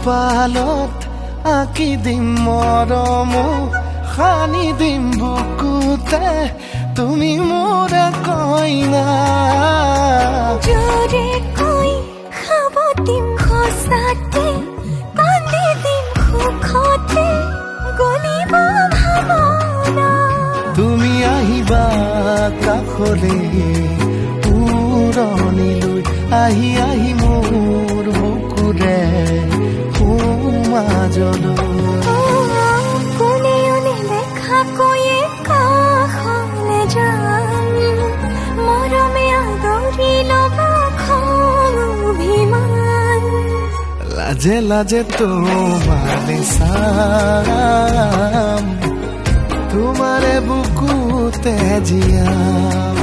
কপালত আঁকি দিম মৰম সানি দিম বুকুতে তুমি মোৰ কইনা জোৰে কৈ খাব দিম খোচাতে কান্দি দিম সুখতে গলিব ভাৱনা তুমি আহিবা কাষলে পুৰণিলৈ আহি আহি মোৰ বুকুৰে সোমাজলৈ কোনেও নেদেখাকৈয়ে কাষলে যাম মৰমে আদৰি ল'ব খং অভিমান লাজে লাজে তোমাৰে চাম তোমাৰে বুকুতে জিয়াম